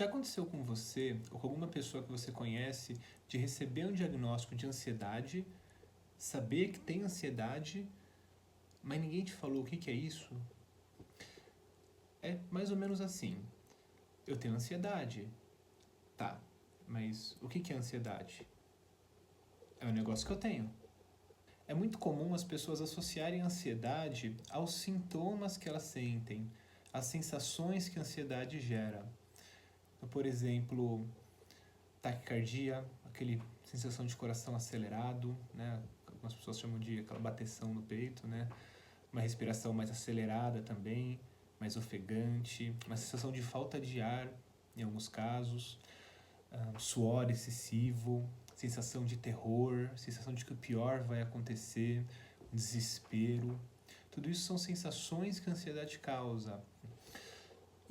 Já aconteceu com você ou com alguma pessoa que você conhece de receber um diagnóstico de ansiedade, saber que tem ansiedade, mas ninguém te falou o que é isso? É mais ou menos assim. Eu tenho ansiedade. Tá, mas o que é ansiedade? É um negócio que eu tenho. É muito comum as pessoas associarem a ansiedade aos sintomas que elas sentem, às sensações que a ansiedade gera. Então, por exemplo, taquicardia, aquele sensação de coração acelerado, né? Algumas pessoas chamam de aquela bateção no peito, né? Uma respiração mais acelerada também, mais ofegante, uma sensação de falta de ar em alguns casos, suor excessivo, sensação de terror, sensação de que o pior vai acontecer, desespero. Tudo isso são sensações que a ansiedade causa.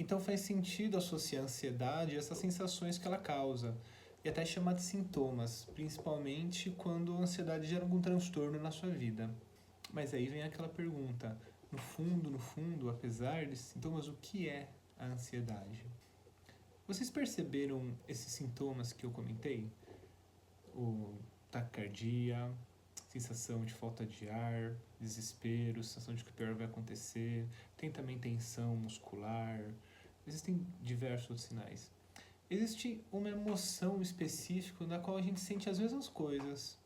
Então faz sentido associar a ansiedade a essas sensações que ela causa e até chamar de sintomas, principalmente quando a ansiedade gera algum transtorno na sua vida. Mas aí vem aquela pergunta, no fundo, apesar desses sintomas, o que é a ansiedade? Vocês perceberam esses sintomas que eu comentei? O taquicardia, sensação de falta de ar, desespero, sensação de que o pior vai acontecer, tem também tensão muscular, existem diversos outros sinais. Existe uma emoção específica na qual a gente sente as mesmas coisas,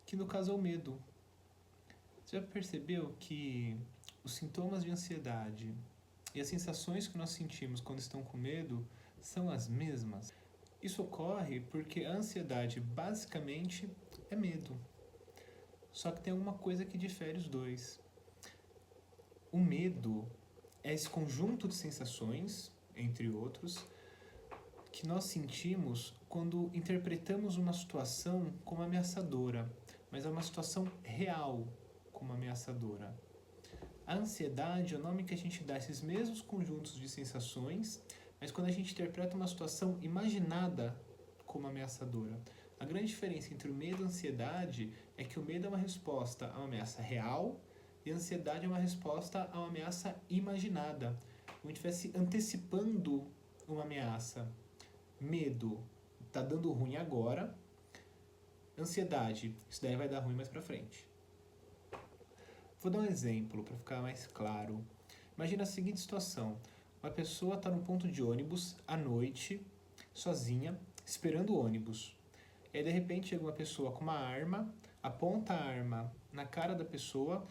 que no caso é o medo. Você já percebeu que os sintomas de ansiedade e as sensações que nós sentimos quando estamos com medo são as mesmas? Isso ocorre porque a ansiedade basicamente é medo. Só que tem uma coisa que difere os dois. O medo é esse conjunto de sensações, entre outros, que nós sentimos quando interpretamos uma situação como ameaçadora, mas é uma situação real como ameaçadora. A ansiedade é o nome que a gente dá a esses mesmos conjuntos de sensações, mas quando a gente interpreta uma situação imaginada como ameaçadora. A grande diferença entre o medo e a ansiedade é que o medo é uma resposta a uma ameaça real e a ansiedade é uma resposta a uma ameaça imaginada. Como se estivesse antecipando uma ameaça. Medo, tá dando ruim agora. Ansiedade, isso daí vai dar ruim mais pra frente. Vou dar um exemplo para ficar mais claro. Imagina a seguinte situação. Uma pessoa está num ponto de ônibus à noite, sozinha, esperando o ônibus. E aí, de repente, chega uma pessoa com uma arma, aponta a arma na cara da pessoa,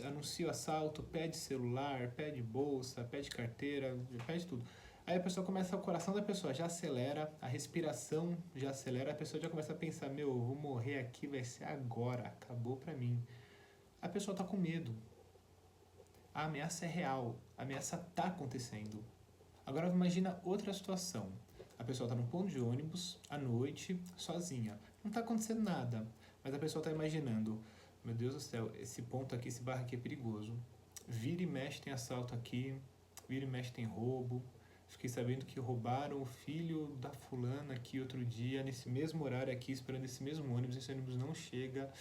anuncia o assalto, pede celular, pede bolsa, pede carteira, pede tudo. Aí a pessoa começa, o coração da pessoa já acelera, a respiração já acelera, a pessoa já começa a pensar, meu, eu vou morrer aqui, vai ser agora, acabou pra mim. A pessoa está com medo. A ameaça é real, a ameaça está acontecendo. Agora imagina outra situação. A pessoa está num ponto de ônibus, à noite, sozinha. Não está acontecendo nada, mas a pessoa está imaginando, meu Deus do céu, esse ponto aqui, esse bairro aqui é perigoso. Vira e mexe tem assalto aqui, vira e mexe tem roubo. Fiquei sabendo que roubaram o filho da fulana aqui outro dia, nesse mesmo horário aqui, esperando esse mesmo ônibus, esse ônibus não chega.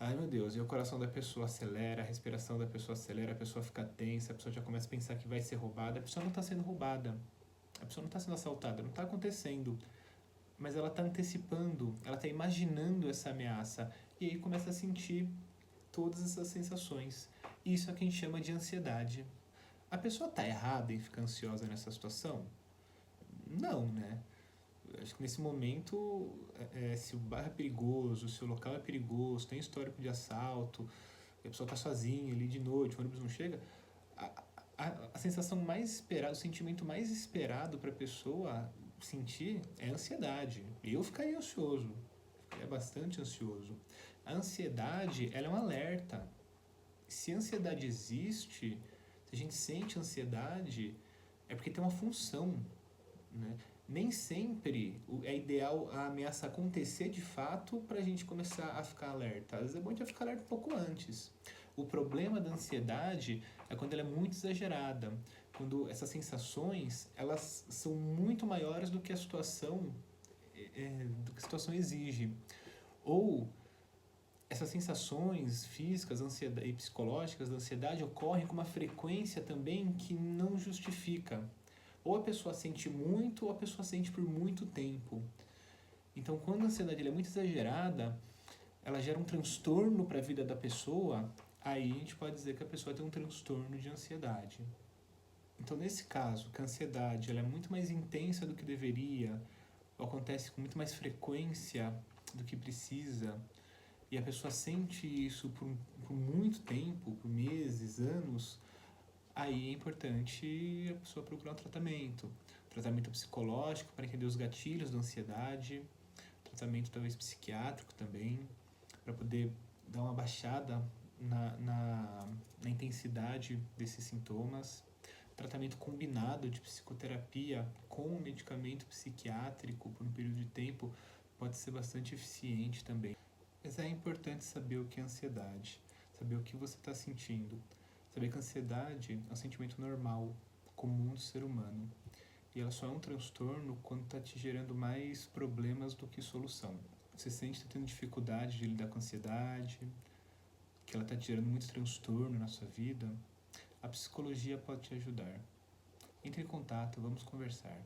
Ai meu Deus, e o coração da pessoa acelera, a respiração da pessoa acelera, a pessoa fica tensa, a pessoa já começa a pensar que vai ser roubada. A pessoa não está sendo roubada, a pessoa não está sendo assaltada, não está acontecendo. Mas ela está antecipando, ela está imaginando essa ameaça. E aí começa a sentir todas essas sensações. Isso é o que a gente chama de ansiedade. A pessoa está errada em ficar ansiosa nessa situação? Não, né? Acho que nesse momento, se o bairro é perigoso, se o local é perigoso, tem histórico de assalto, a pessoa está sozinha ali de noite, o ônibus não chega, a sensação mais esperada, o sentimento mais esperado para a pessoa sentir é ansiedade. Eu ficaria ansioso, ficaria bastante ansioso. A ansiedade, ela é um alerta. Se a ansiedade existe, se a gente sente ansiedade, é porque tem uma função, né? Nem sempre é ideal a ameaça acontecer de fato para a gente começar a ficar alerta. Às vezes é bom a gente ficar alerta um pouco antes. O problema da ansiedade é quando ela é muito exagerada, quando essas sensações elas são muito maiores do que a situação, do que a situação exige. Ou essas sensações físicas e psicológicas da ansiedade ocorrem com uma frequência também que não justifica. Ou a pessoa sente muito, ou a pessoa sente por muito tempo. Então, quando a ansiedade ela é muito exagerada, ela gera um transtorno para a vida da pessoa, aí a gente pode dizer que a pessoa tem um transtorno de ansiedade. Então, nesse caso, que a ansiedade ela é muito mais intensa do que deveria, ou acontece com muito mais frequência do que precisa, e a pessoa sente isso por muito tempo, por meses, anos, aí é importante a pessoa procurar um tratamento psicológico para entender os gatilhos da ansiedade, tratamento talvez psiquiátrico também, para poder dar uma baixada na intensidade desses sintomas, tratamento combinado de psicoterapia com medicamento psiquiátrico por um período de tempo pode ser bastante eficiente também. Mas é importante saber o que é ansiedade, saber o que você está sentindo, saber que a ansiedade é um sentimento normal, comum do ser humano. E ela só é um transtorno quando está te gerando mais problemas do que solução. Você sente que está tendo dificuldade de lidar com a ansiedade, que ela está te gerando muito transtorno na sua vida, a psicologia pode te ajudar. Entre em contato, vamos conversar.